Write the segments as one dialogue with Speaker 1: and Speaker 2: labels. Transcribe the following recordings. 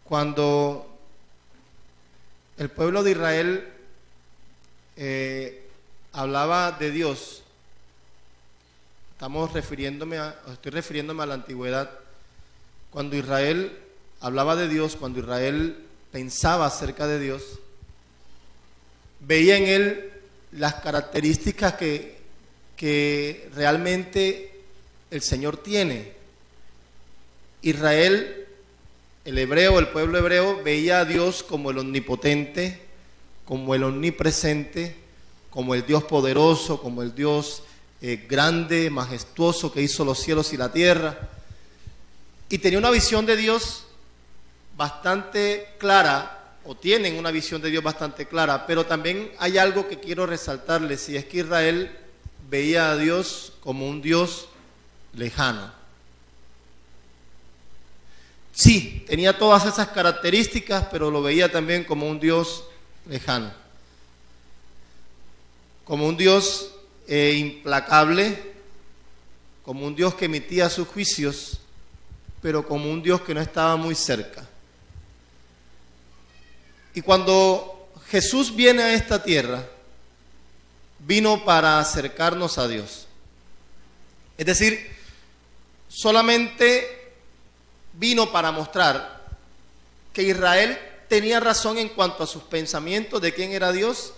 Speaker 1: Cuando el pueblo de Israel hablaba de Dios, estoy refiriéndome a la antigüedad. Cuando Israel hablaba de Dios, cuando Israel pensaba acerca de Dios, veía en él las características que realmente el Señor tiene. Israel, el pueblo hebreo, veía a Dios como el omnipotente, como el omnipresente, como el Dios poderoso, como el Dios grande, majestuoso, que hizo los cielos y la tierra. Y tenía una visión de Dios bastante clara, o tienen una visión de Dios bastante clara, pero también hay algo que quiero resaltarles, y es que Israel veía a Dios como un Dios lejano. Sí, tenía todas esas características, pero lo veía también como un Dios lejano, como un Dios implacable, como un Dios que emitía sus juicios, pero como un Dios que no estaba muy cerca. Y cuando Jesús viene a esta tierra, vino para acercarnos a Dios. Es decir, solamente vino para mostrar que Israel tenía razón en cuanto a sus pensamientos de quién era Dios,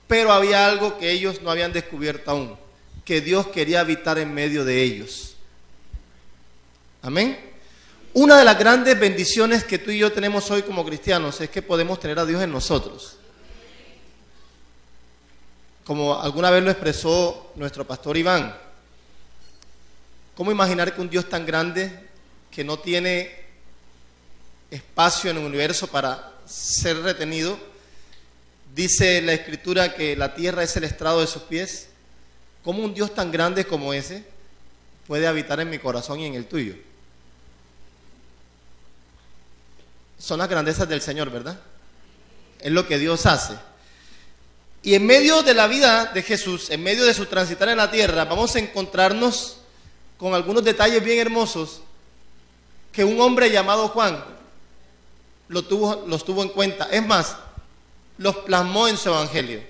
Speaker 1: pero había algo que ellos no habían descubierto aún, que Dios quería habitar en medio de ellos. Amén. Una de las grandes bendiciones que tú y yo tenemos hoy como cristianos es que podemos tener a Dios en nosotros. Como alguna vez lo expresó nuestro pastor Iván, ¿cómo imaginar que un Dios tan grande, que no tiene espacio en el universo para ser retenido, dice la Escritura que la tierra es el estrado de sus pies? ¿Cómo un Dios tan grande como ese puede habitar en mi corazón y en el tuyo? Son las grandezas del Señor, ¿verdad? Es lo que Dios hace. Y en medio de la vida de Jesús, en medio de su transitar en la tierra, vamos a encontrarnos con algunos detalles bien hermosos que un hombre llamado Juan los tuvo en cuenta. Es más, los plasmó en su evangelio.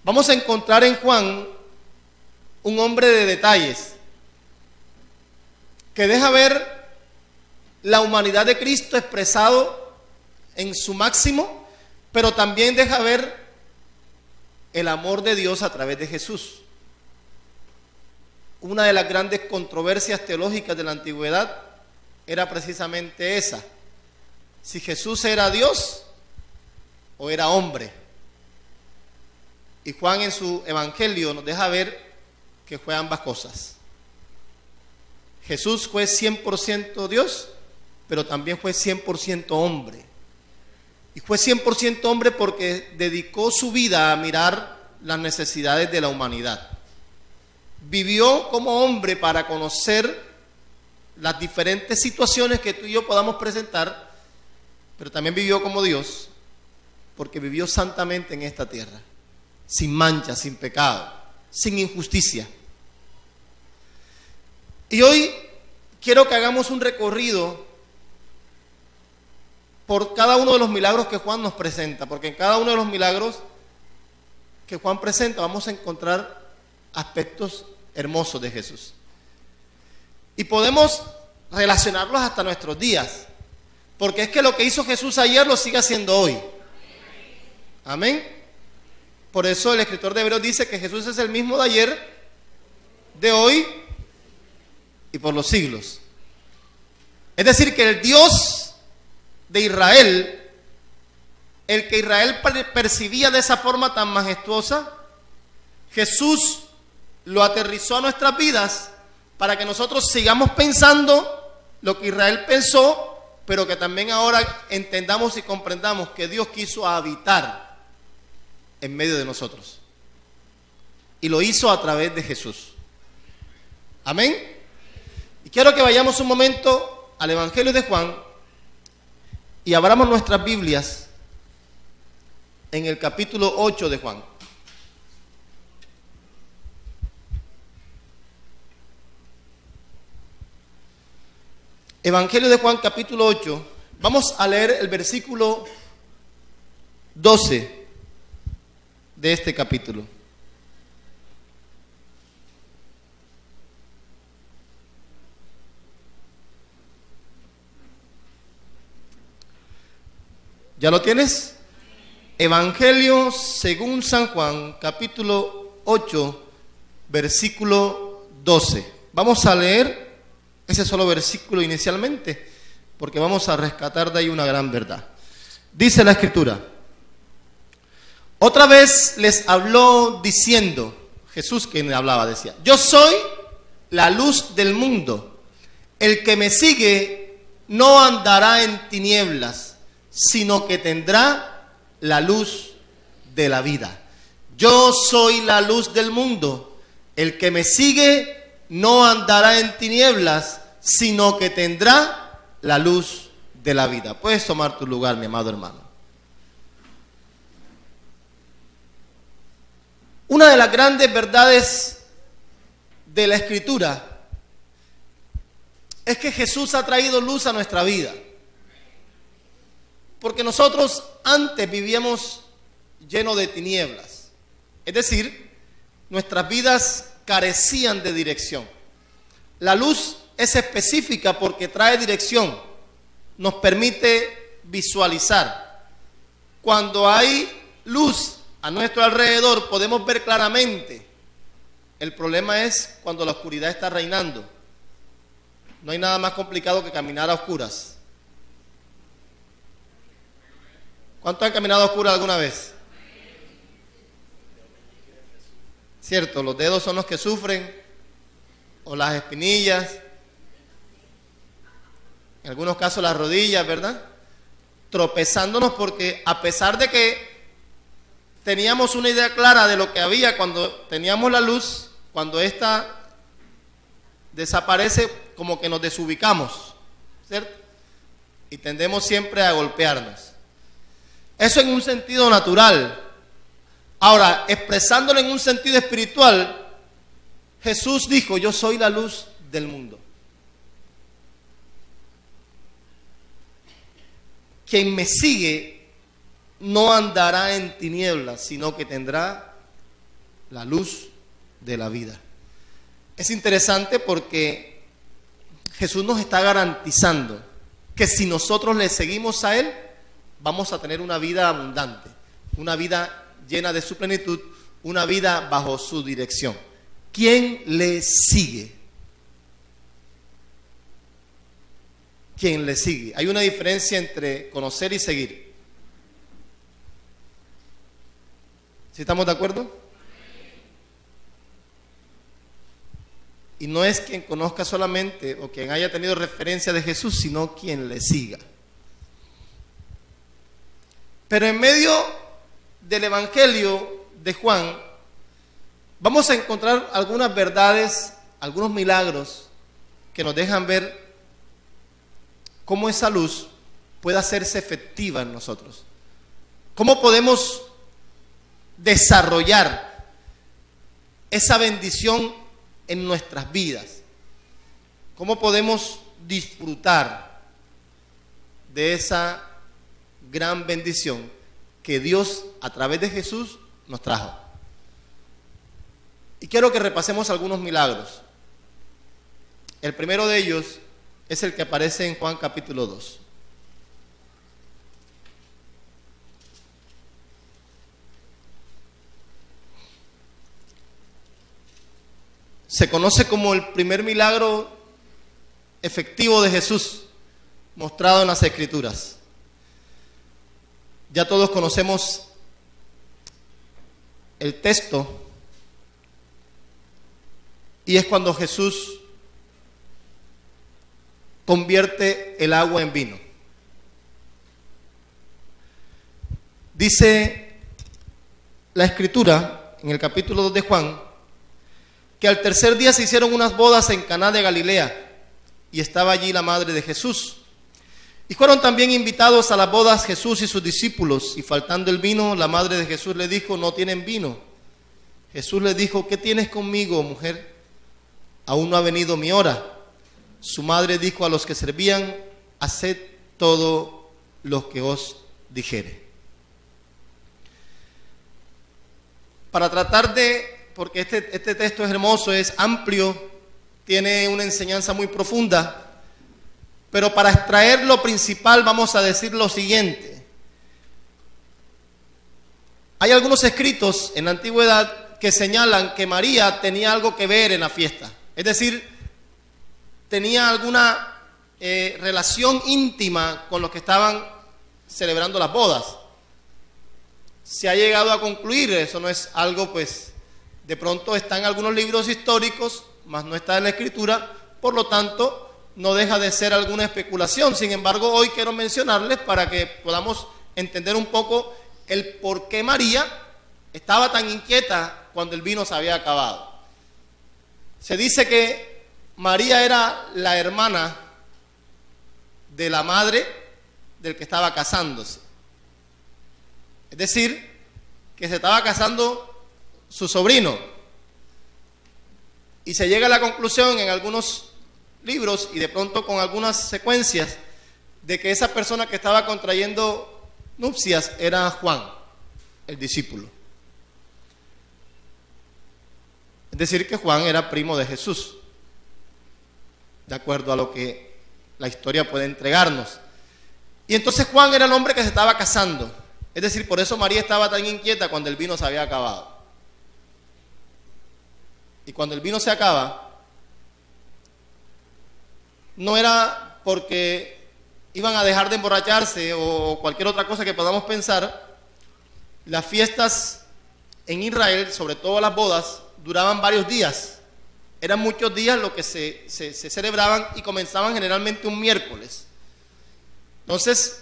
Speaker 1: Vamos a encontrar en Juan un hombre de detalles que deja ver la humanidad de Cristo expresado en su máximo, pero también deja ver el amor de Dios a través de Jesús. Una de las grandes controversias teológicas de la antigüedad era precisamente esa: si Jesús era Dios o era hombre. Y Juan en su evangelio nos deja ver que fue ambas cosas. Jesús fue 100% Dios, pero también fue 100% hombre. Y fue 100% hombre porque dedicó su vida a mirar las necesidades de la humanidad. Vivió como hombre para conocer las diferentes situaciones que tú y yo podamos presentar, pero también vivió como Dios, porque vivió santamente en esta tierra, sin mancha, sin pecado, sin injusticia. Y hoy quiero que hagamos un recorrido por cada uno de los milagros que Juan nos presenta, porque en cada uno de los milagros que Juan presenta vamos a encontrar aspectos hermosos de Jesús. Y podemos relacionarlos hasta nuestros días, porque es que lo que hizo Jesús ayer lo sigue haciendo hoy. Amén. Por eso el escritor de Hebreos dice que Jesús es el mismo de ayer, de hoy y por los siglos. Es decir, que el Dios de Israel, el que Israel percibía de esa forma tan majestuosa, Jesús lo aterrizó a nuestras vidas para que nosotros sigamos pensando lo que Israel pensó, pero que también ahora entendamos y comprendamos que Dios quiso habitar en medio de nosotros. Y lo hizo a través de Jesús. Amén. Y quiero que vayamos un momento al Evangelio de Juan y abramos nuestras Biblias en el capítulo 8 de Juan. Evangelio de Juan, capítulo 8, Vamos a leer el versículo 12 de este capítulo. ¿Ya lo tienes? Evangelio según San Juan, capítulo 8, versículo 12. Vamos a leer ese solo versículo inicialmente, porque vamos a rescatar de ahí una gran verdad. Dice la Escritura: otra vez les habló diciendo, Jesús quien hablaba decía, yo soy la luz del mundo, el que me sigue no andará en tinieblas, sino que tendrá la luz de la vida. Yo soy la luz del mundo, el que me sigue no andará en tinieblas, sino que tendrá la luz de la vida. Puedes tomar tu lugar, mi amado hermano. Una de las grandes verdades de la Escritura es que Jesús ha traído luz a nuestra vida. Porque nosotros antes vivíamos llenos de tinieblas. Es decir, nuestras vidas carecían de dirección. La luz es específica porque trae dirección. Nos permite visualizar. Cuando hay luz a nuestro alrededor podemos ver claramente. El problema es cuando la oscuridad está reinando. No hay nada más complicado que caminar a oscuras. ¿Cuántos han caminado a oscuras alguna vez? Cierto, los dedos son los que sufren, o las espinillas, en algunos casos las rodillas, ¿verdad? Tropezándonos porque a pesar de que teníamos una idea clara de lo que había cuando teníamos la luz, cuando esta desaparece, como que nos desubicamos, ¿cierto? Y tendemos siempre a golpearnos. Eso en un sentido natural. Ahora, expresándolo en un sentido espiritual, Jesús dijo, yo soy la luz del mundo. Quien me sigue no andará en tinieblas, sino que tendrá la luz de la vida. Es interesante porque Jesús nos está garantizando que si nosotros le seguimos a Él, vamos a tener una vida abundante, una vida llena de su plenitud, una vida bajo su dirección. ¿Quién le sigue? ¿Quién le sigue? Hay una diferencia entre conocer y seguir. ¿Sí estamos de acuerdo? Y no es quien conozca solamente o quien haya tenido referencia de Jesús, sino quien le siga. Pero en medio del Evangelio de Juan, vamos a encontrar algunas verdades, algunos milagros que nos dejan ver cómo esa luz puede hacerse efectiva en nosotros. Cómo podemos desarrollar esa bendición en nuestras vidas. Cómo podemos disfrutar de esa gran bendición que Dios a través de Jesús nos trajo. Y quiero que repasemos algunos milagros. El primero de ellos es el que aparece en Juan capítulo 2. Se conoce como el primer milagro efectivo de Jesús mostrado en las Escrituras. Ya todos conocemos el texto, y es cuando Jesús convierte el agua en vino. Dice la Escritura en el capítulo 2 de Juan que al tercer día se hicieron unas bodas en Caná de Galilea y estaba allí la madre de Jesús. Y fueron también invitados a las bodas Jesús y sus discípulos, y faltando el vino, la madre de Jesús le dijo, no tienen vino. Jesús le dijo, ¿qué tienes conmigo, mujer? Aún no ha venido mi hora. Su madre dijo a los que servían, haced todo lo que os dijere. Para tratar de, porque este texto es hermoso, es amplio, tiene una enseñanza muy profunda, pero para extraer lo principal vamos a decir lo siguiente. Hay algunos escritos en la antigüedad que señalan que María tenía algo que ver en la fiesta, es decir, tenía alguna relación íntima con los que estaban celebrando las bodas. Se ha llegado a concluir, eso no es algo, pues, de pronto está en algunos libros históricos, mas no está en la Escritura, por lo tanto, no deja de ser alguna especulación. Sin embargo, hoy quiero mencionarles para que podamos entender un poco el por qué María estaba tan inquieta cuando el vino se había acabado. Se dice que María era la hermana de la madre del que estaba casándose. Es decir, que se estaba casando su sobrino. Y se llega a la conclusión en algunos libros y de pronto con algunas secuencias de que esa persona que estaba contrayendo nupcias era Juan, el discípulo. Es decir, que Juan era primo de Jesús, de acuerdo a lo que la historia puede entregarnos. Y entonces Juan era el hombre que se estaba casando. Es decir, por eso María estaba tan inquieta cuando el vino se había acabado. Y cuando el vino se acaba, no era porque iban a dejar de emborracharse o cualquier otra cosa que podamos pensar. Las fiestas en Israel, sobre todo las bodas, duraban varios días. Eran muchos días lo que se celebraban y comenzaban generalmente un miércoles. Entonces,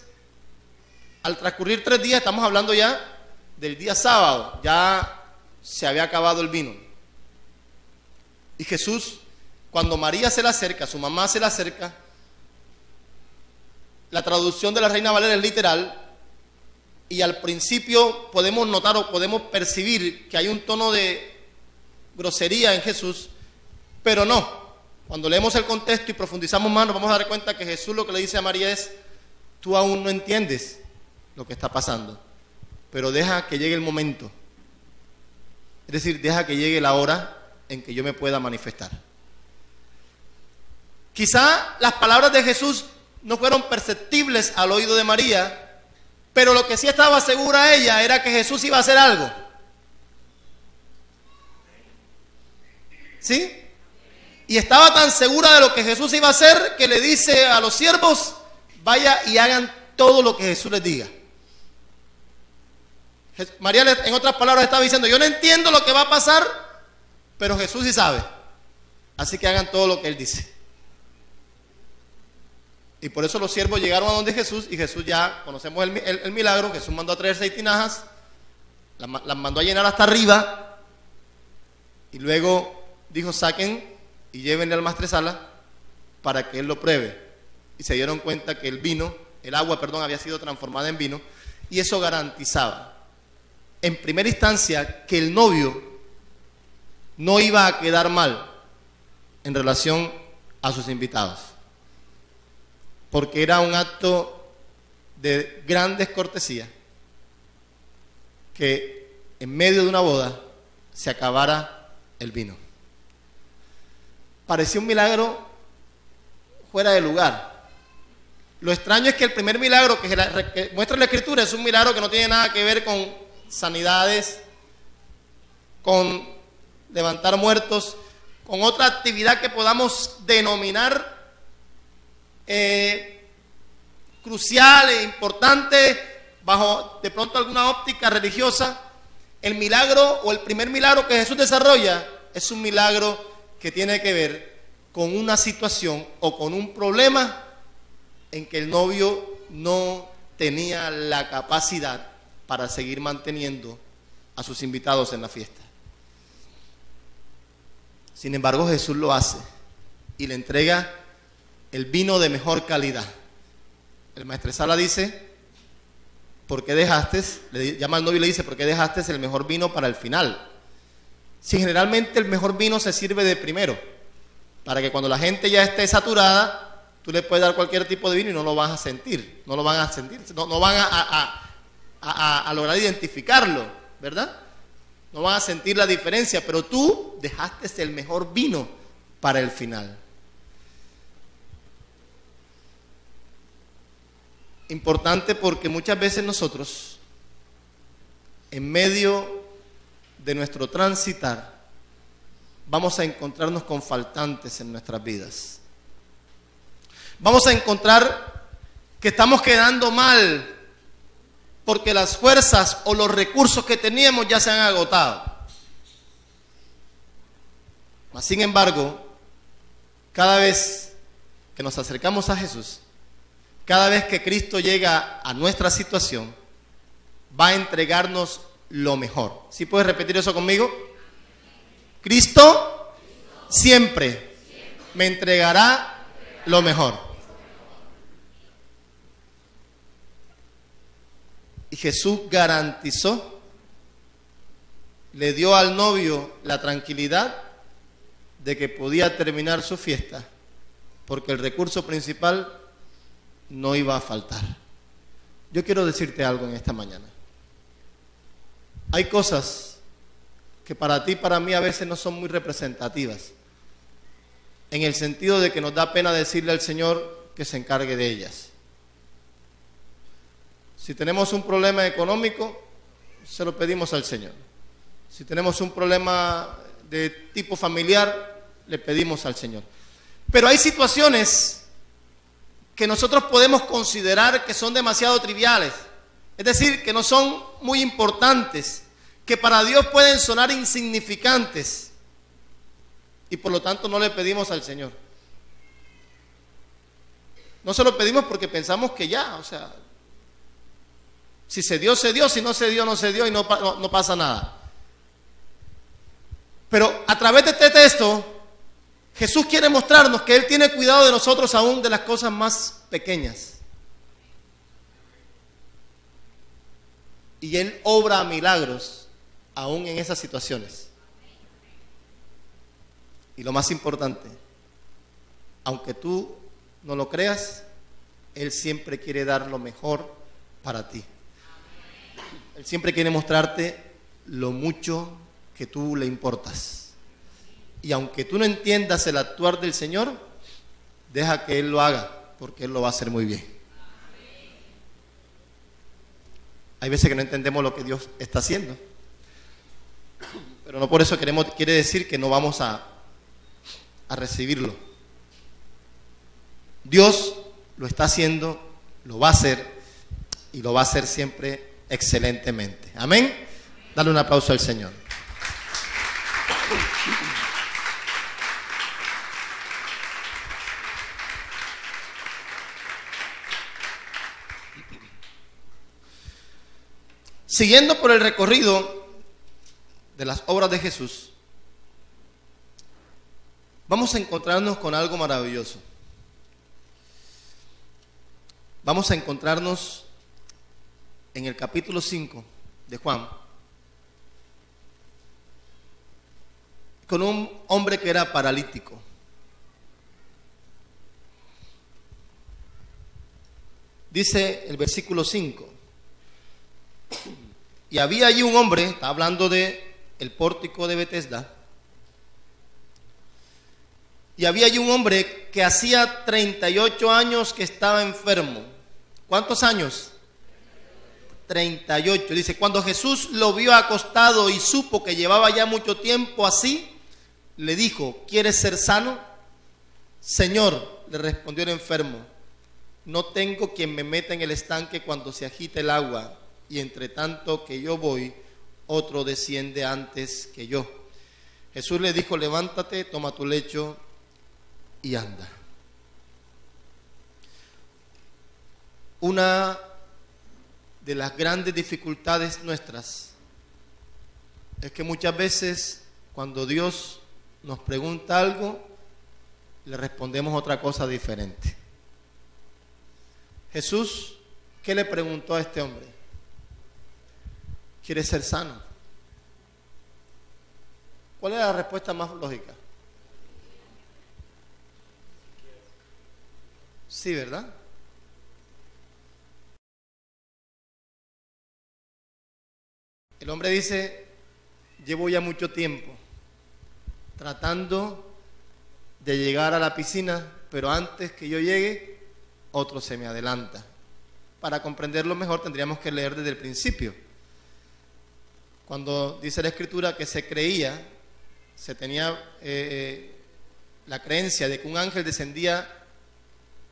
Speaker 1: al transcurrir 3 días, estamos hablando ya del día sábado, ya se había acabado el vino. Y Jesús, cuando María se le acerca, su mamá se le acerca, la traducción de la Reina Valera es literal, y al principio podemos notar o podemos percibir que hay un tono de grosería en Jesús, pero no. Cuando leemos el contexto y profundizamos más, nos vamos a dar cuenta que Jesús lo que le dice a María es: tú aún no entiendes lo que está pasando, pero deja que llegue el momento. Es decir, deja que llegue la hora en que yo me pueda manifestar. Quizá las palabras de Jesús no fueron perceptibles al oído de María, pero lo que sí estaba segura ella era que Jesús iba a hacer algo. ¿Sí? Y estaba tan segura de lo que Jesús iba a hacer que le dice a los siervos: vaya y hagan todo lo que Jesús les diga. María, en otras palabras, estaba diciendo: yo no entiendo lo que va a pasar, pero Jesús sí sabe, así que hagan todo lo que Él dice. Y por eso los siervos llegaron a donde Jesús, y Jesús, ya conocemos el milagro. Jesús mandó a traer 6 tinajas, las mandó a llenar hasta arriba, y luego dijo: saquen y llévenle al maestresala para que él lo pruebe. Y se dieron cuenta que el agua había sido transformada en vino, y eso garantizaba en primera instancia que el novio no iba a quedar mal en relación a sus invitados, porque era un acto de gran descortesía que en medio de una boda se acabara el vino. Parecía un milagro fuera de lugar. Lo extraño es que el primer milagro que muestra la Escritura es un milagro que no tiene nada que ver con sanidades, con levantar muertos, con otra actividad que podamos denominar crucial e importante bajo de pronto alguna óptica religiosa. El milagro o el primer milagro que Jesús desarrolla es un milagro que tiene que ver con una situación o con un problema en que el novio no tenía la capacidad para seguir manteniendo a sus invitados en la fiesta. Sin embargo, Jesús lo hace y le entrega el vino de mejor calidad. El maestresala dice: ¿por qué dejaste? Le llama al novio y le dice: ¿por qué dejaste el mejor vino para el final? Si generalmente el mejor vino se sirve de primero, para que cuando la gente ya esté saturada, Tú le puedes dar cualquier tipo de vino y no lo vas a sentir, no lo van a sentir, no van a lograr identificarlo, ¿verdad? No van a sentir la diferencia, pero tú dejaste el mejor vino para el final. Importante porque muchas veces nosotros, en medio de nuestro transitar, vamos a encontrarnos con faltantes en nuestras vidas. Vamos a encontrar que estamos quedando mal porque las fuerzas o los recursos que teníamos ya se han agotado. Mas, sin embargo, cada vez que nos acercamos a Jesús, cada vez que Cristo llega a nuestra situación, va a entregarnos lo mejor. ¿Sí puedes repetir eso conmigo? Cristo siempre me entregará lo mejor. Y Jesús garantizó, le dio al novio la tranquilidad de que podía terminar su fiesta, porque el recurso principal no iba a faltar. Yo quiero decirte algo en esta mañana. Hay cosas que para ti y para mí a veces no son muy representativas, en el sentido de que nos da pena decirle al Señor que se encargue de ellas. Si tenemos un problema económico, se lo pedimos al Señor. Si tenemos un problema de tipo familiar, le pedimos al Señor. Pero hay situaciones que nosotros podemos considerar que son demasiado triviales, es decir, que no son muy importantes, que para Dios pueden sonar insignificantes, y por lo tanto no le pedimos al Señor. No se lo pedimos porque pensamos que ya, o sea, si se dio, se dio, si no se dio, no se dio y no pasa nada. Pero a través de este texto, Jesús quiere mostrarnos que Él tiene cuidado de nosotros aún de las cosas más pequeñas. Y Él obra milagros aún en esas situaciones. Y lo más importante, aunque tú no lo creas, Él siempre quiere dar lo mejor para ti. Él siempre quiere mostrarte lo mucho que tú le importas. Y aunque tú no entiendas el actuar del Señor, deja que Él lo haga, porque Él lo va a hacer muy bien. Hay veces que no entendemos lo que Dios está haciendo, pero no por eso quiere decir que no vamos a recibirlo. Dios lo está haciendo, lo va a hacer y lo va a hacer siempre excelentemente. Amén. Dale un aplauso al Señor. Siguiendo por el recorrido de las obras de Jesús, vamos a encontrarnos con algo maravilloso. Vamos a encontrarnos en el capítulo 5 de Juan con un hombre que era paralítico. Dice el versículo 5: y había allí un hombre, está hablando de el pórtico de Betesda, y había allí un hombre que hacía 38 años que estaba enfermo. ¿Cuántos años? 38. Dice, cuando Jesús lo vio acostado y supo que llevaba ya mucho tiempo así, le dijo, ¿quieres ser sano? Señor, le respondió el enfermo, no tengo quien me meta en el estanque cuando se agite el agua, y entre tanto que yo voy, otro desciende antes que yo. Jesús le dijo, levántate, toma tu lecho y anda. Una de las grandes dificultades nuestras es que muchas veces cuando Dios nos pregunta algo, le respondemos otra cosa diferente. Jesús, ¿qué le preguntó a este hombre? ¿Quieres ser sano? ¿Cuál es la respuesta más lógica? Sí, ¿verdad? El hombre dice, llevo ya mucho tiempo tratando de llegar a la piscina, pero antes que yo llegue, otro se me adelanta. Para comprenderlo mejor tendríamos que leer desde el principio. Cuando dice la Escritura que se creía, se tenía la creencia de que un ángel descendía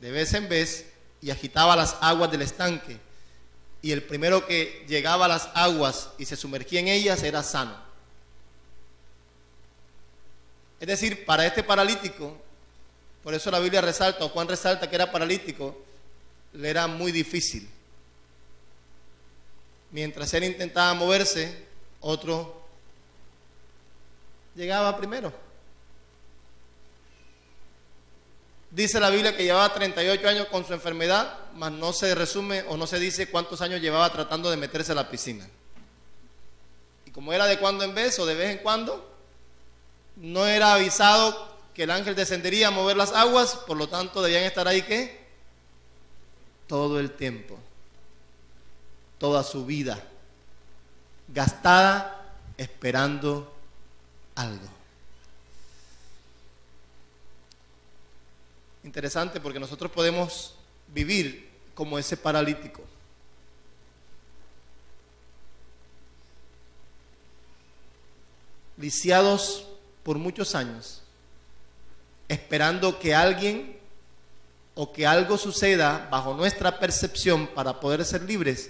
Speaker 1: de vez en vez y agitaba las aguas del estanque, y el primero que llegaba a las aguas y se sumergía en ellas era sano. Es decir, para este paralítico, por eso la Biblia resalta, o Juan resalta que era paralítico, le era muy difícil. Mientras él intentaba moverse, otro llegaba primero. Dice la Biblia que llevaba 38 años con su enfermedad, mas no se resume o no se dice cuántos años llevaba tratando de meterse a la piscina. Y como era de cuando en vez o de vez en cuando, no era avisado que el ángel descendería a mover las aguas, por lo tanto debían estar ahí ¿qué? Todo el tiempo, toda su vida gastada esperando algo. Interesante, porque nosotros podemos vivir como ese paralítico. Lisiados por muchos años, esperando que alguien o que algo suceda bajo nuestra percepción para poder ser libres,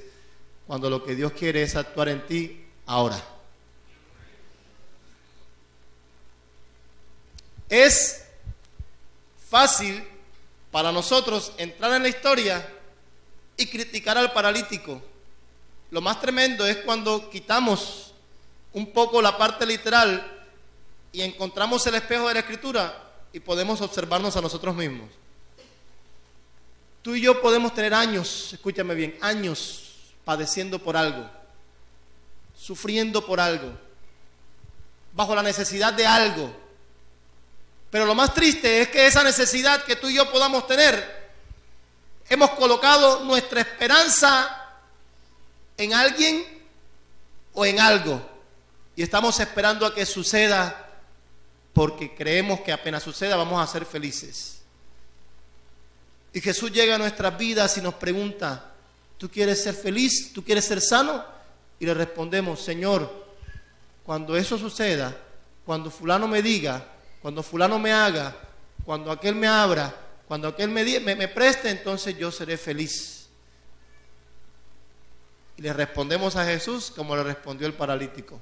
Speaker 1: cuando lo que Dios quiere es actuar en ti ahora. Es fácil para nosotros entrar en la historia y criticar al paralítico. Lo más tremendo es cuando quitamos un poco la parte literal y encontramos el espejo de la Escritura y podemos observarnos a nosotros mismos. Tú y yo podemos tener años, escúchame bien, años padeciendo por algo, sufriendo por algo, bajo la necesidad de algo. Pero lo más triste es que esa necesidad que tú y yo podamos tener, hemos colocado nuestra esperanza en alguien o en algo. Y estamos esperando a que suceda porque creemos que apenas suceda vamos a ser felices. Y Jesús llega a nuestras vidas y nos pregunta, ¿tú quieres ser feliz? ¿Tú quieres ser sano? Y le respondemos, Señor, cuando eso suceda, cuando fulano me diga, cuando fulano me haga, cuando aquel me abra, cuando aquel me preste, entonces yo seré feliz. Y le respondemos a Jesús como le respondió el paralítico.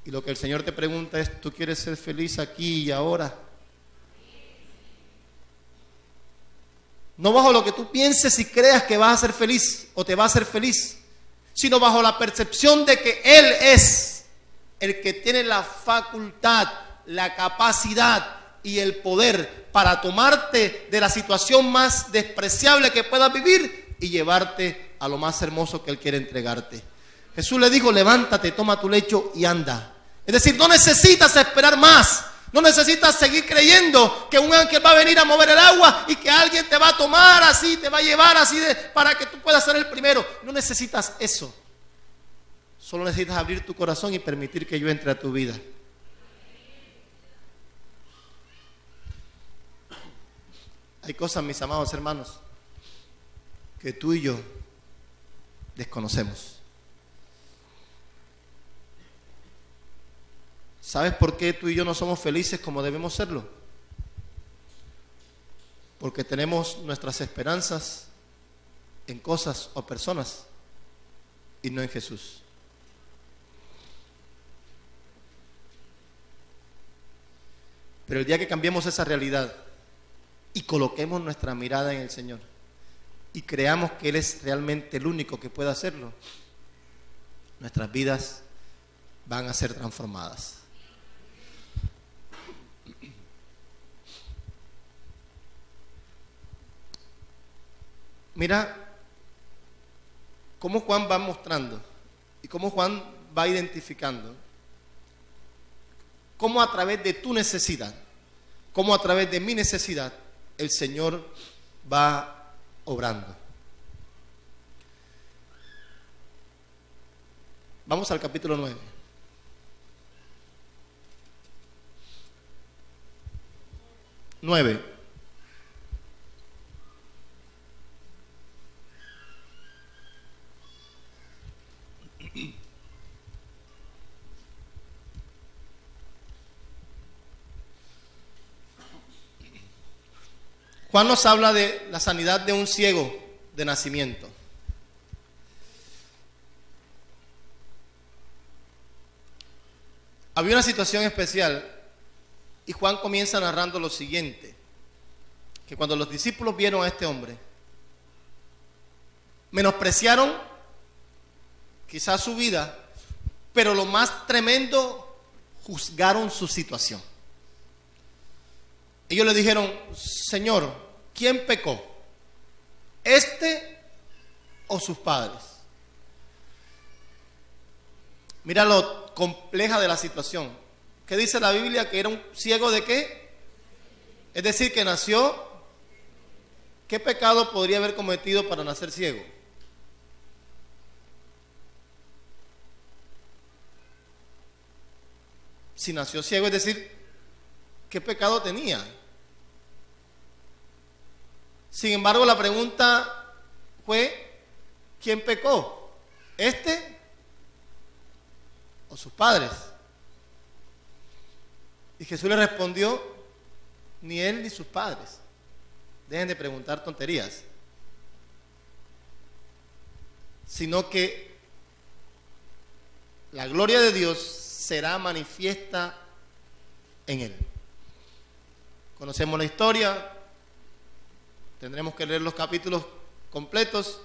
Speaker 1: Y lo que el Señor te pregunta es, ¿tú quieres ser feliz aquí y ahora? No bajo lo que tú pienses y creas que vas a ser feliz o te va a hacer feliz, sino bajo la percepción de que Él es el que tiene la facultad, la capacidad y el poder para tomarte de la situación más despreciable que puedas vivir y llevarte a lo más hermoso que Él quiere entregarte. Jesús le dijo, levántate, toma tu lecho y anda. Es decir, no necesitas esperar más. No necesitas seguir creyendo que un ángel va a venir a mover el agua y que alguien te va a tomar así, te va a llevar así para que tú puedas ser el primero. No necesitas eso. Solo necesitas abrir tu corazón y permitir que yo entre a tu vida. Hay cosas, mis amados hermanos, que tú y yo desconocemos. ¿Sabes por qué tú y yo no somos felices como debemos serlo? Porque tenemos nuestras esperanzas en cosas o personas y no en Jesús. Pero el día que cambiemos esa realidad y coloquemos nuestra mirada en el Señor y creamos que Él es realmente el único que puede hacerlo, nuestras vidas van a ser transformadas. Mira cómo Juan va mostrando y cómo Juan va identificando cómo a través de tu necesidad, cómo a través de mi necesidad, el Señor va obrando. Vamos al capítulo 9. Juan nos habla de la sanidad de un ciego de nacimiento. Había una situación especial y Juan comienza narrando lo siguiente, que cuando los discípulos vieron a este hombre, menospreciaron quizás su vida, pero lo más tremendo, juzgaron su situación. Ellos le dijeron: Señor, ¿quién pecó? ¿Este o sus padres? Mira lo compleja de la situación. ¿Qué dice la Biblia? Que era un ciego de qué? Es decir, que nació. ¿Qué pecado podría haber cometido para nacer ciego? Si nació ciego, es decir, ¿qué pecado tenía? Sin embargo, la pregunta fue: ¿quién pecó? ¿Este o sus padres? Y Jesús le respondió: ni él ni sus padres. Dejen de preguntar tonterías. Sino que la gloria de Dios será manifiesta en él. Conocemos la historia, tendremos que leer los capítulos completos,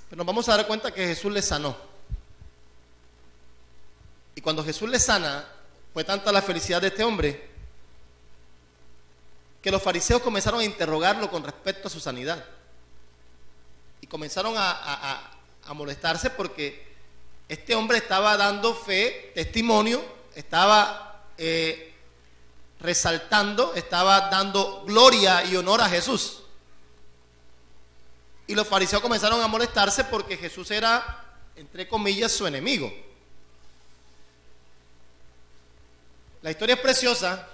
Speaker 1: pero nos vamos a dar cuenta que Jesús le sanó. Y cuando Jesús le sana, fue tanta la felicidad de este hombre que los fariseos comenzaron a interrogarlo con respecto a su sanidad. Y comenzaron a molestarse porque este hombre estaba dando fe, testimonio, estaba resaltando, estaba dando gloria y honor a Jesús. Y los fariseos comenzaron a molestarse porque Jesús era, entre comillas, su enemigo. La historia es preciosa,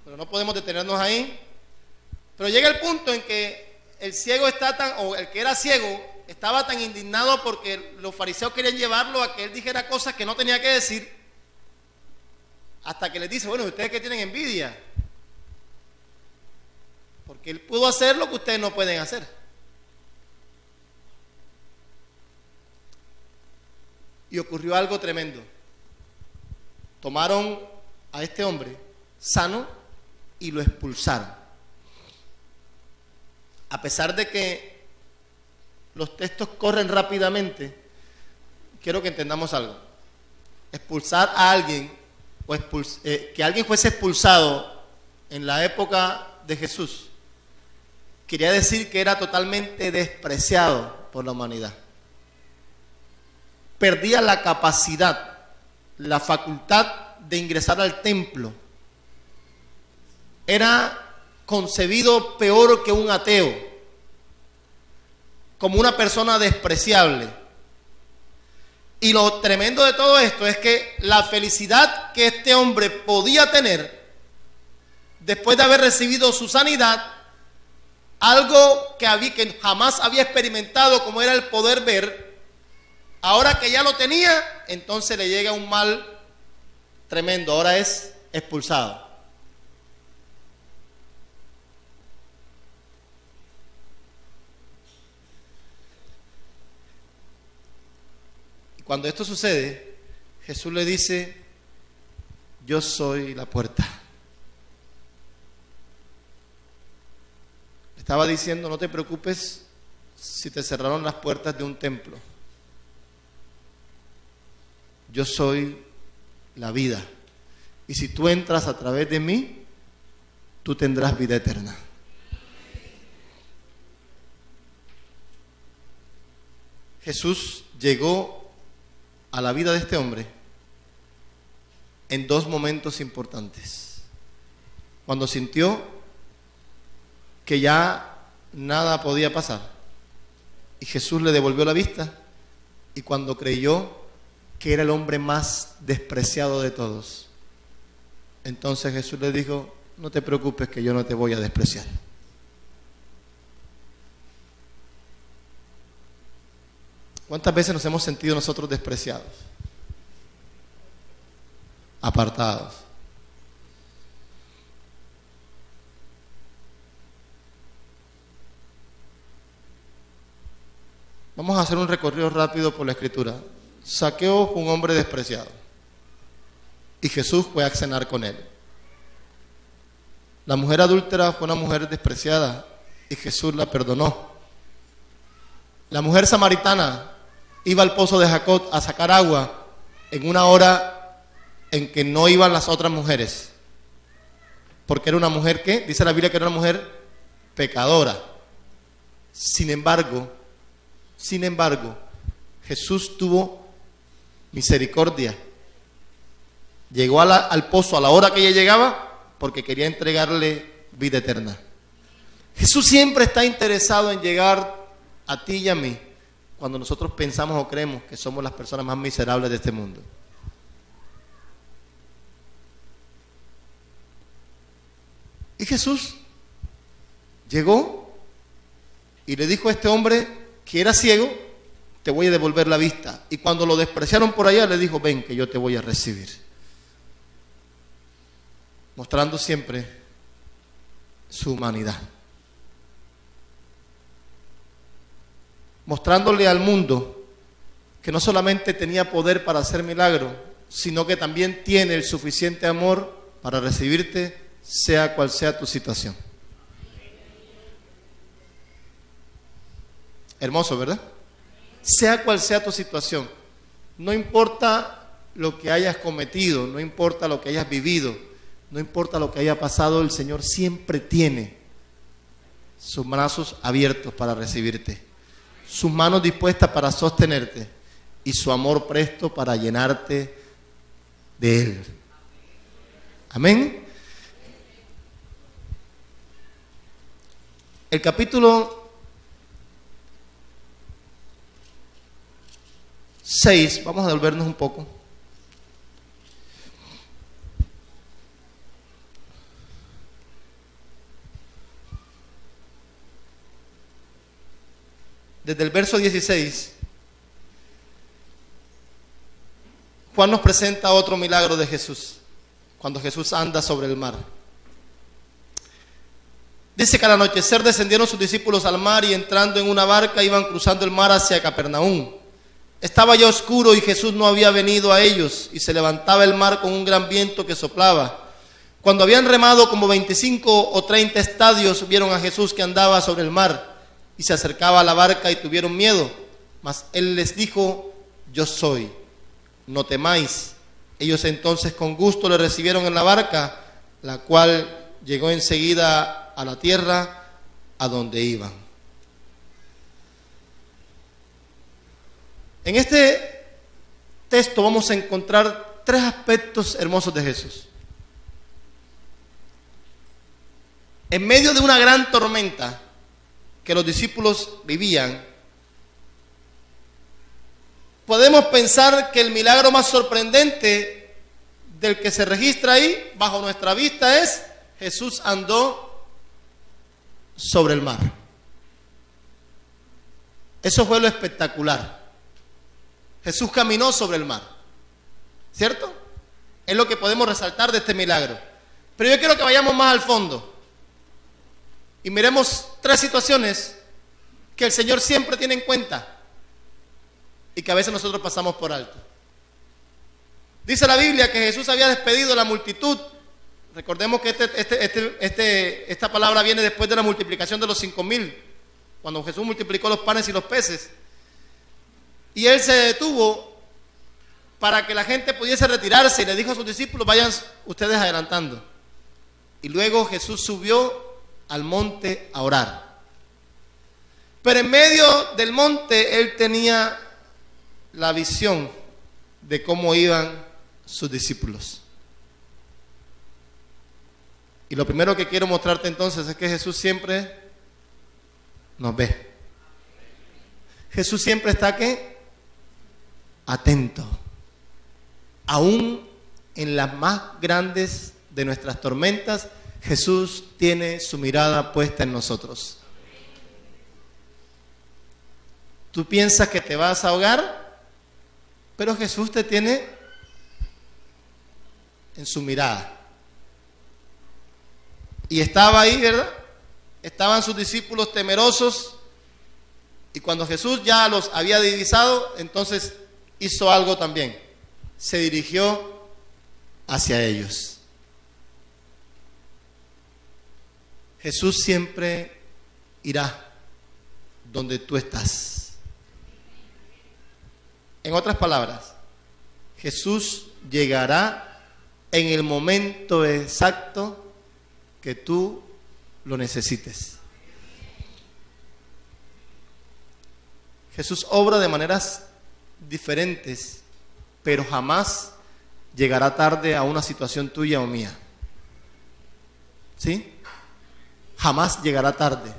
Speaker 1: pero no podemos detenernos ahí. Pero llega el punto en que el ciego el que era ciego estaba tan indignado porque los fariseos querían llevarlo a que él dijera cosas que no tenía que decir, hasta que les dice: bueno, ustedes que tienen envidia, porque él pudo hacer lo que ustedes no pueden hacer. Y ocurrió algo tremendo. Tomaron a este hombre sano y lo expulsaron. A pesar de que los textos corren rápidamente, quiero que entendamos algo. Expulsar a alguien, o que alguien fuese expulsado en la época de Jesús, quería decir que era totalmente despreciado por la humanidad. Perdía la capacidad, la facultad de ingresar al templo. Era concebido peor que un ateo, como una persona despreciable. Y lo tremendo de todo esto es que la felicidad que este hombre podía tener después de haber recibido su sanidad, algo que jamás había experimentado, como era el poder ver, ahora que ya lo tenía, entonces le llega un mal tremendo. Ahora es expulsado. Y cuando esto sucede, Jesús le dice: yo soy la puerta. Estaba diciendo: no te preocupes si te cerraron las puertas de un templo. Yo soy la vida. Y si tú entras a través de mí, tú tendrás vida eterna. Jesús llegó a la vida de este hombre en dos momentos importantes. Cuando sintió que ya nada podía pasar. Y Jesús le devolvió la vista, y cuando creyó que era el hombre más despreciado de todos, entonces Jesús le dijo: no te preocupes, que yo no te voy a despreciar. ¿Cuántas veces nos hemos sentido nosotros despreciados, apartados? Vamos a hacer un recorrido rápido por la Escritura. Zaqueo fue un hombre despreciado y Jesús fue a cenar con él. La mujer adúltera fue una mujer despreciada y Jesús la perdonó. La mujer samaritana iba al pozo de Jacob a sacar agua en una hora en que no iban las otras mujeres, porque era una mujer que, dice la Biblia, que era una mujer pecadora. Sin embargo, Jesús tuvo misericordia. Llegó al pozo a la hora que ella llegaba porque quería entregarle vida eterna. Jesús siempre está interesado en llegar a ti y a mí cuando nosotros pensamos o creemos que somos las personas más miserables de este mundo. Y Jesús llegó y le dijo a este hombre que era ciego: te voy a devolver la vista. Y cuando lo despreciaron por allá, le dijo: ven, que yo te voy a recibir. Mostrando siempre su humanidad. Mostrándole al mundo que no solamente tenía poder para hacer milagros, sino que también tiene el suficiente amor para recibirte, sea cual sea tu situación. Hermoso, ¿verdad? Sea cual sea tu situación, no importa lo que hayas cometido, no importa lo que hayas vivido, no importa lo que haya pasado, el Señor siempre tiene sus brazos abiertos para recibirte, sus manos dispuestas para sostenerte y su amor presto para llenarte de Él. Amén. El capítulo 6, vamos a devolvernos un poco. Desde el verso 16, Juan nos presenta otro milagro de Jesús, cuando Jesús anda sobre el mar. Dice que al anochecer descendieron sus discípulos al mar y entrando en una barca iban cruzando el mar hacia Capernaum. Estaba ya oscuro y Jesús no había venido a ellos, y se levantaba el mar con un gran viento que soplaba. Cuando habían remado como 25 o 30 estadios, vieron a Jesús que andaba sobre el mar y se acercaba a la barca y tuvieron miedo. Mas él les dijo: yo soy, no temáis. Ellos entonces con gusto le recibieron en la barca, la cual llegó enseguida a la tierra a donde iban. En este texto vamos a encontrar tres aspectos hermosos de Jesús. En medio de una gran tormenta que los discípulos vivían, podemos pensar que el milagro más sorprendente del que se registra ahí, bajo nuestra vista, es: Jesús andó sobre el mar. Eso fue lo espectacular. Jesús caminó sobre el mar, ¿cierto? Es lo que podemos resaltar de este milagro. Pero yo quiero que vayamos más al fondo y miremos tres situaciones que el Señor siempre tiene en cuenta y que a veces nosotros pasamos por alto. Dice la Biblia que Jesús había despedido a la multitud. Recordemos que esta palabra viene después de la multiplicación de los 5,000, cuando Jesús multiplicó los panes y los peces. Y él se detuvo para que la gente pudiese retirarse y le dijo a sus discípulos: vayan ustedes adelantando. Y luego Jesús subió al monte a orar. Pero en medio del monte él tenía la visión de cómo iban sus discípulos. Y lo primero que quiero mostrarte entonces es que Jesús siempre nos ve. Jesús siempre está ¿qué? Atento. Aún en las más grandes de nuestras tormentas, Jesús tiene su mirada puesta en nosotros. Tú piensas que te vas a ahogar, pero Jesús te tiene en su mirada. Y estaba ahí, ¿verdad? Estaban sus discípulos temerosos, y cuando Jesús ya los había divisado, entonces hizo algo también. Se dirigió hacia ellos. Jesús siempre irá donde tú estás. En otras palabras, Jesús llegará en el momento exacto que tú lo necesites. Jesús obra de maneras diferentes, pero jamás llegará tarde a una situación tuya o mía. ¿Sí? Jamás llegará tarde.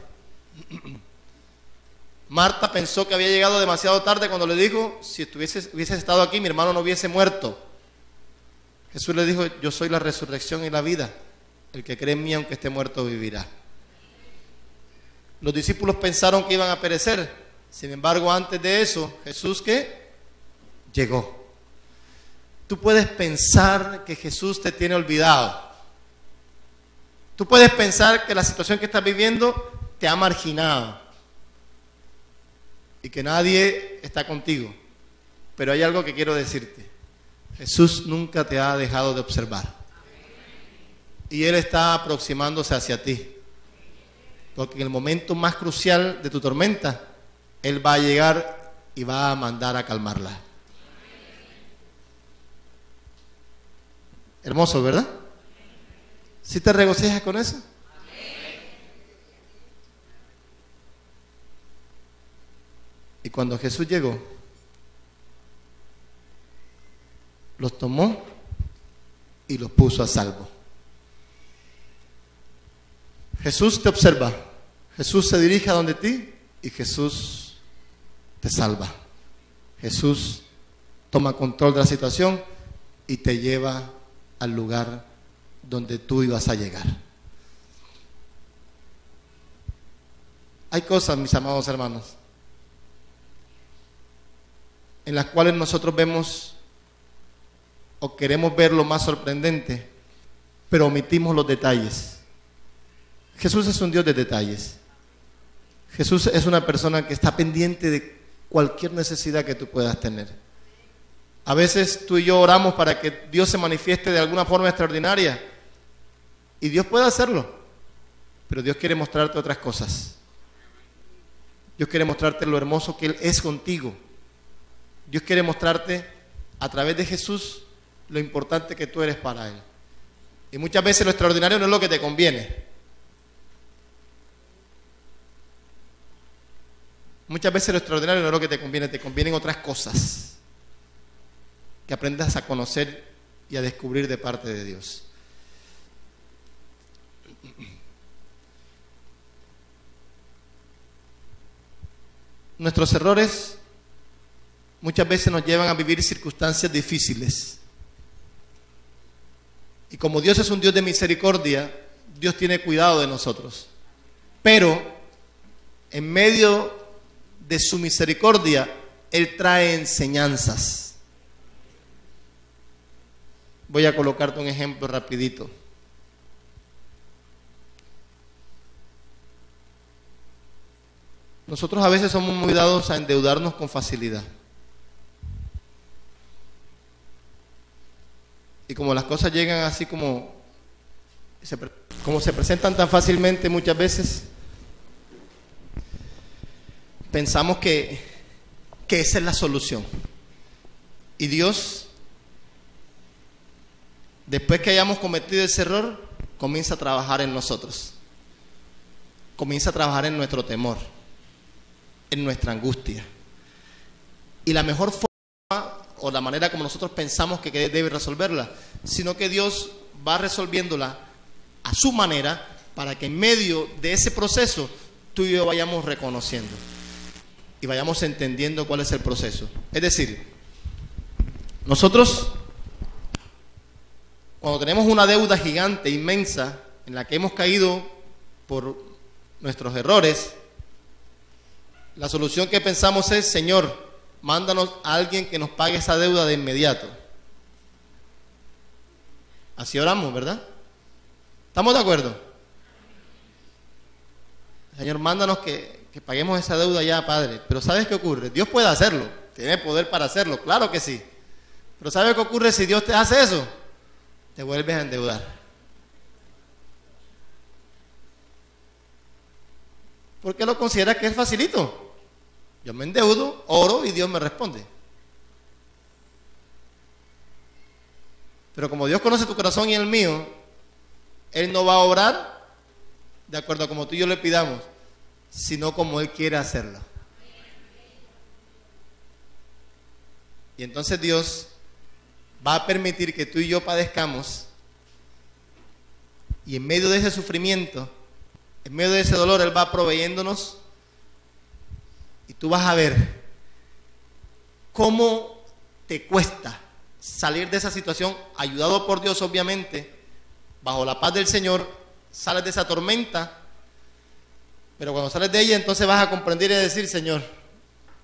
Speaker 1: Marta pensó que había llegado demasiado tarde cuando le dijo, si hubieses estado aquí, mi hermano no hubiese muerto. Jesús le dijo, yo soy la resurrección y la vida. El que cree en mí, aunque esté muerto, vivirá. Los discípulos pensaron que iban a perecer. Sin embargo, antes de eso, Jesús ¿qué? Llegó. Tú puedes pensar que Jesús te tiene olvidado. Tú puedes pensar que la situación que estás viviendo te ha marginado y que nadie está contigo. Pero hay algo que quiero decirte. Jesús nunca te ha dejado de observar. Y Él está aproximándose hacia ti. Porque en el momento más crucial de tu tormenta, Él va a llegar y va a mandar a calmarla. Hermoso, ¿verdad? ¿Sí te regocijas con eso? Y cuando Jesús llegó, los tomó y los puso a salvo. Jesús te observa, Jesús se dirige a donde ti y Jesús te salva. Jesús toma control de la situación y te lleva al lugar donde tú ibas a llegar. Hay cosas, mis amados hermanos, en las cuales nosotros vemos o queremos ver lo más sorprendente, pero omitimos los detalles. Jesús es un Dios de detalles. Jesús es una persona que está pendiente de cualquier necesidad que tú puedas tener. A veces tú y yo oramos para que Dios se manifieste de alguna forma extraordinaria, y Dios puede hacerlo, pero Dios quiere mostrarte otras cosas. Dios quiere mostrarte lo hermoso que Él es contigo. Dios quiere mostrarte a través de Jesús lo importante que tú eres para Él. Y muchas veces lo extraordinario no es lo que te conviene. Muchas veces lo extraordinario no es lo que te convienen otras cosas que aprendas a conocer y a descubrir de parte de Dios. Nuestros errores muchas veces nos llevan a vivir circunstancias difíciles. Y como Dios es un Dios de misericordia, Dios tiene cuidado de nosotros. Pero en medio de su misericordia, Él trae enseñanzas. Voy a colocarte un ejemplo rapidito. Nosotros a veces somos muy dados a endeudarnos con facilidad. Y como las cosas llegan así como se presentan tan fácilmente muchas veces, pensamos que esa es la solución. Y Dios, después que hayamos cometido ese error, comienza a trabajar en nosotros. Comienza a trabajar en nuestro temor, en nuestra angustia. Y la mejor forma o la manera como nosotros pensamos que debe resolverla, sino que Dios va resolviéndola a su manera para que en medio de ese proceso tú y yo vayamos reconociendo y vayamos entendiendo cuál es el proceso. Es decir, nosotros, cuando tenemos una deuda gigante, inmensa, en la que hemos caído por nuestros errores, la solución que pensamos es: Señor, mándanos a alguien que nos pague esa deuda de inmediato. Así oramos, ¿verdad? ¿Estamos de acuerdo? Señor, mándanos que paguemos esa deuda ya, Padre. Pero ¿sabes qué ocurre? Dios puede hacerlo, tiene poder para hacerlo, claro que sí. Pero ¿sabes qué ocurre si Dios te hace eso? Te vuelves a endeudar. ¿Por qué lo consideras que es facilito? Yo me endeudo, oro y Dios me responde. Pero como Dios conoce tu corazón y el mío, Él no va a obrar de acuerdo a como tú y yo le pidamos, sino como Él quiere hacerlo. Y entonces Dios va a permitir que tú y yo padezcamos, y en medio de ese sufrimiento, en medio de ese dolor, Él va proveyéndonos, y tú vas a ver cómo te cuesta salir de esa situación, ayudado por Dios obviamente, bajo la paz del Señor. Sales de esa tormenta, pero cuando sales de ella, entonces vas a comprender y a decir: Señor,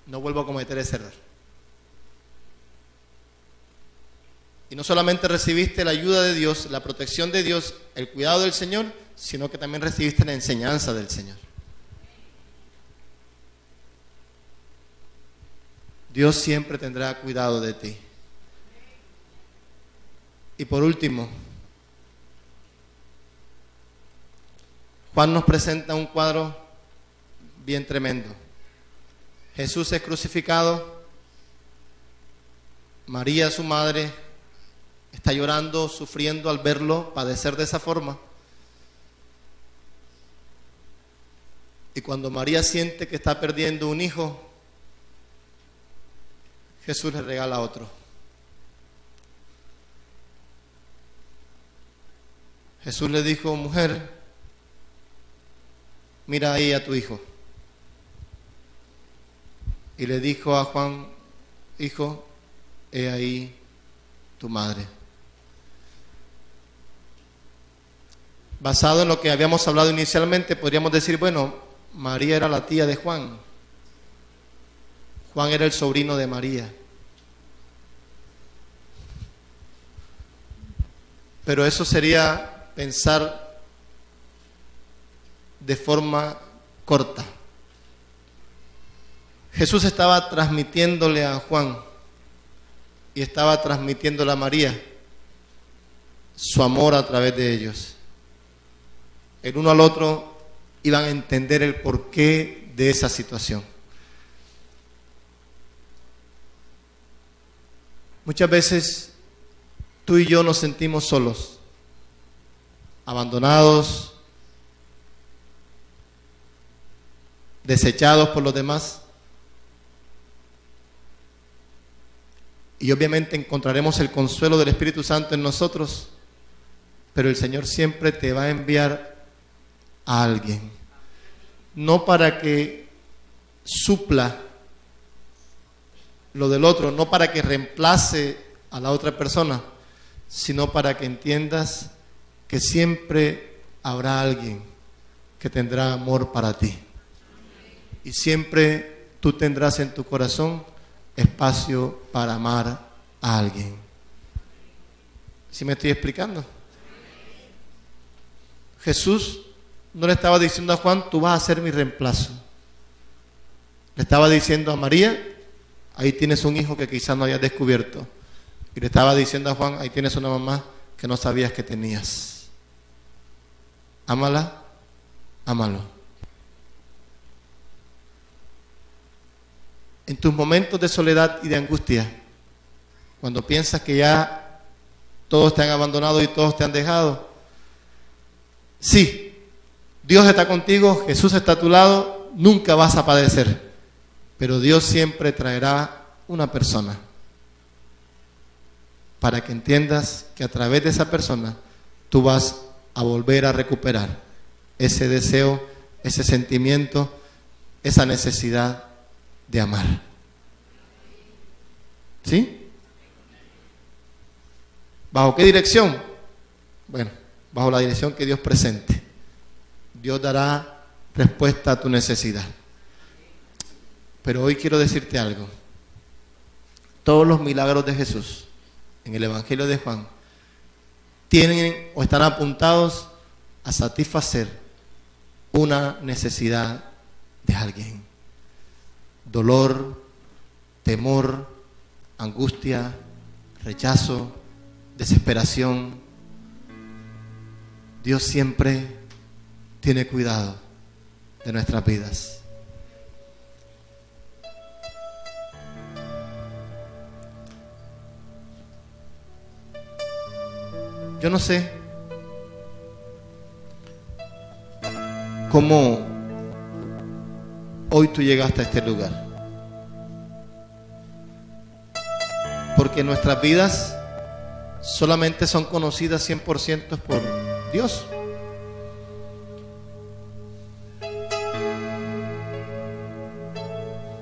Speaker 1: no vuelvo a cometer ese error. Y no solamente recibiste la ayuda de Dios, la protección de Dios, el cuidado del Señor, sino que también recibiste la enseñanza del Señor. Dios siempre tendrá cuidado de ti. Y por último, Juan nos presenta un cuadro bien tremendo. Jesús es crucificado, María, su madre, está llorando, sufriendo al verlo padecer de esa forma. Y cuando María siente que está perdiendo un hijo, Jesús le regala otro. Jesús le dijo: mujer, mira ahí a tu hijo. Y le dijo a Juan: hijo, he ahí tu madre. Basado en lo que habíamos hablado inicialmente, podríamos decir: bueno, María era la tía de Juan. Juan era el sobrino de María. Pero eso sería pensar de forma corta. Jesús estaba transmitiéndole a Juan y estaba transmitiéndole a María su amor a través de ellos. El uno al otro iban a entender el porqué de esa situación. Muchas veces tú y yo nos sentimos solos, abandonados, desechados por los demás. Y obviamente encontraremos el consuelo del Espíritu Santo en nosotros, pero el Señor siempre te va a enviar a alguien, no para que supla lo del otro, no para que reemplace a la otra persona, sino para que entiendas que siempre habrá alguien que tendrá amor para ti. Y siempre tú tendrás en tu corazón espacio para amar a alguien. ¿Sí me estoy explicando? Jesús no le estaba diciendo a Juan: tú vas a ser mi reemplazo. Le estaba diciendo a María: ahí tienes un hijo que quizás no hayas descubierto. Y le estaba diciendo a Juan: ahí tienes una mamá que no sabías que tenías. Ámala, ámalo. En tus momentos de soledad y de angustia, cuando piensas que ya todos te han abandonado y todos te han dejado, sí, Dios está contigo, Jesús está a tu lado, nunca vas a padecer, pero Dios siempre traerá una persona para que entiendas que a través de esa persona tú vas a volver a recuperar ese deseo ese sentimiento, esa necesidad de amar. ¿Sí? ¿Bajo qué dirección? Bueno, bajo la dirección que Dios presente. Dios dará respuesta a tu necesidad. Pero hoy quiero decirte algo. Todos los milagros de Jesús en el Evangelio de Juan tienen o están apuntados a satisfacer una necesidad de alguien. Dolor, temor, angustia, rechazo, desesperación. Dios siempre tiene cuidado de nuestras vidas. Yo no sé cómo hoy tú llegaste a este lugar, porque nuestras vidas solamente son conocidas 100% por Dios.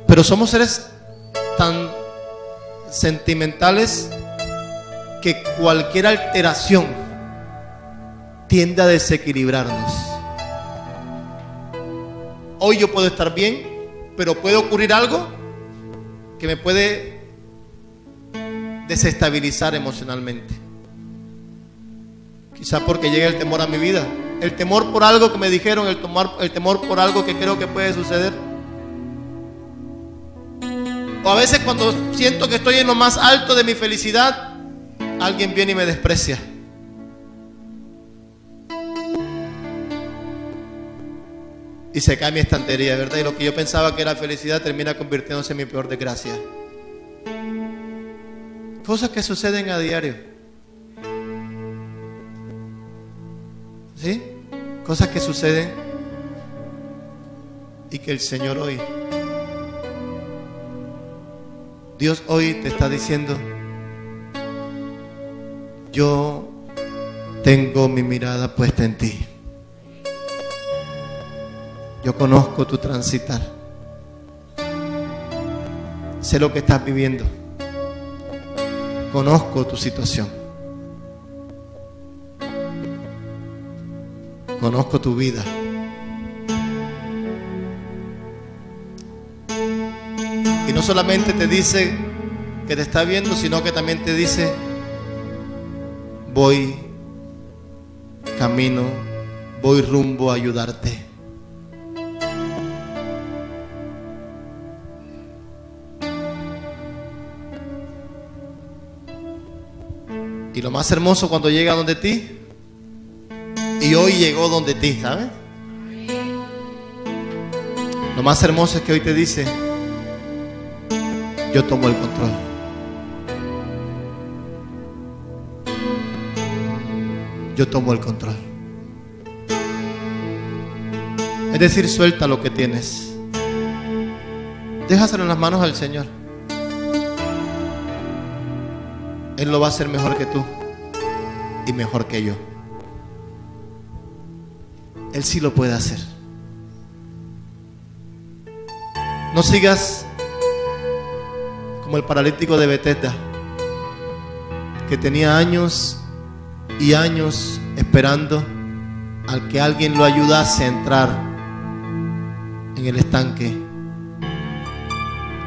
Speaker 1: Pero somos seres tan sentimentales que cualquier alteración tiende a desequilibrarnos. Hoy yo puedo estar bien, pero puede ocurrir algo que me puede desestabilizar emocionalmente. Quizá porque llega el temor a mi vida, el temor por algo que me dijeron, el temor por algo que creo que puede suceder. O a veces cuando siento que estoy en lo más alto de mi felicidad, alguien viene y me desprecia. Y se cae mi estantería, ¿verdad? Y lo que yo pensaba que era felicidad termina convirtiéndose en mi peor desgracia. Cosas que suceden a diario. ¿Sí? Cosas que suceden y que el Señor hoy, Dios hoy te está diciendo: yo tengo mi mirada puesta en ti. Yo conozco tu transitar. Sé lo que estás viviendo. Conozco tu situación. Conozco tu vida. Y no solamente te dice que te está viendo, sino que también te dice: voy camino, voy rumbo a ayudarte. Y lo más hermoso cuando llega donde ti, y hoy llegó donde ti, ¿sabes? Lo más hermoso es que hoy te dice: yo tomo el control. Yo tomo el control. Es decir, suelta lo que tienes. Déjaselo en las manos al Señor. Él lo va a hacer mejor que tú y mejor que yo. Él sí lo puede hacer. No sigas como el paralítico de Betesda, que tenía años y años esperando al que alguien lo ayudase a entrar en el estanque,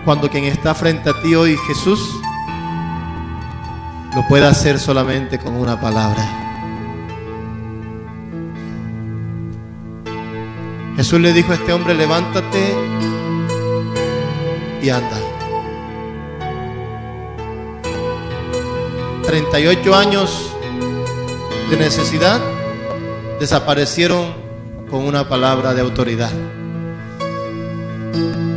Speaker 1: cuando quien está frente a ti hoy, Jesús, lo puede hacer solamente con una palabra. Jesús le dijo a este hombre: levántate y anda. 38 años de necesidad desaparecieron con una palabra de autoridad.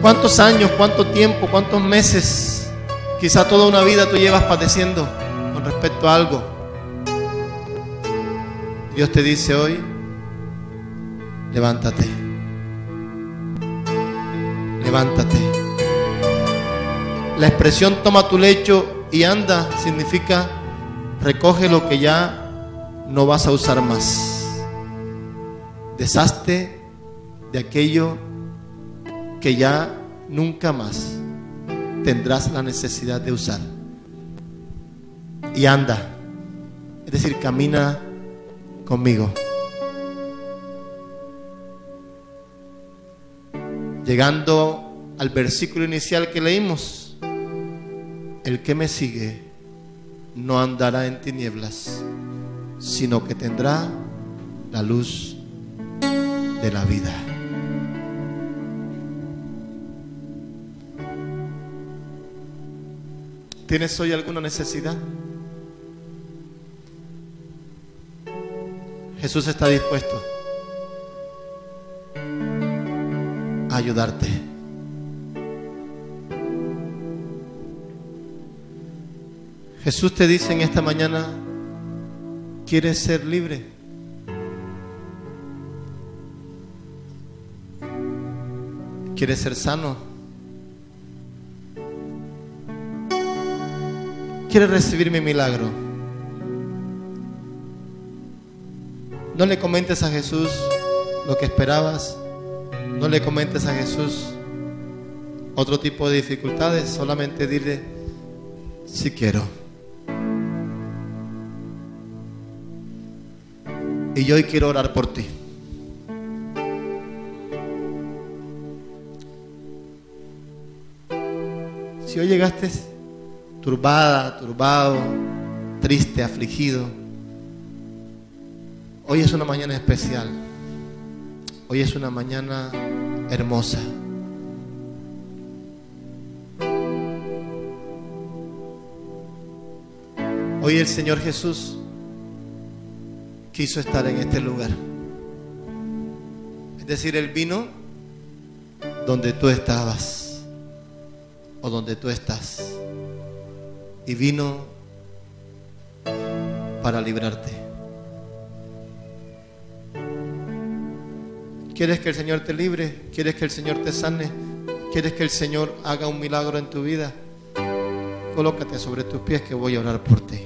Speaker 1: ¿Cuántos años, cuánto tiempo, cuántos meses, quizá toda una vida tú llevas padeciendo con respecto a algo? Dios te dice hoy: levántate. Levántate. La expresión toma tu lecho y anda significa recoge lo que ya no vas a usar más. Deshazte de aquello que ya nunca más tendrás la necesidad de usar. Y anda, es decir, camina conmigo. Llegando al versículo inicial que leímos, el que me sigue no andará en tinieblas, sino que tendrá la luz de la vida. ¿Tienes hoy alguna necesidad? Jesús está dispuesto a ayudarte. Jesús te dice en esta mañana: ¿quieres ser libre? ¿Quieres ser sano? ¿Quieres recibir mi milagro? No le comentes a Jesús lo que esperabas. No le comentes a Jesús otro tipo de dificultades. Solamente dile: sí quiero. Y yo hoy quiero orar por ti. Si hoy llegaste turbada, turbado, triste, afligido, hoy es una mañana especial. Hoy es una mañana hermosa. Hoy el Señor Jesús quiso estar en este lugar. Es decir, Él vino donde tú estabas o donde tú estás, y vino para librarte. ¿Quieres que el Señor te libre? ¿Quieres que el Señor te sane? ¿Quieres que el Señor haga un milagro en tu vida? Colócate sobre tus pies, que voy a orar por ti.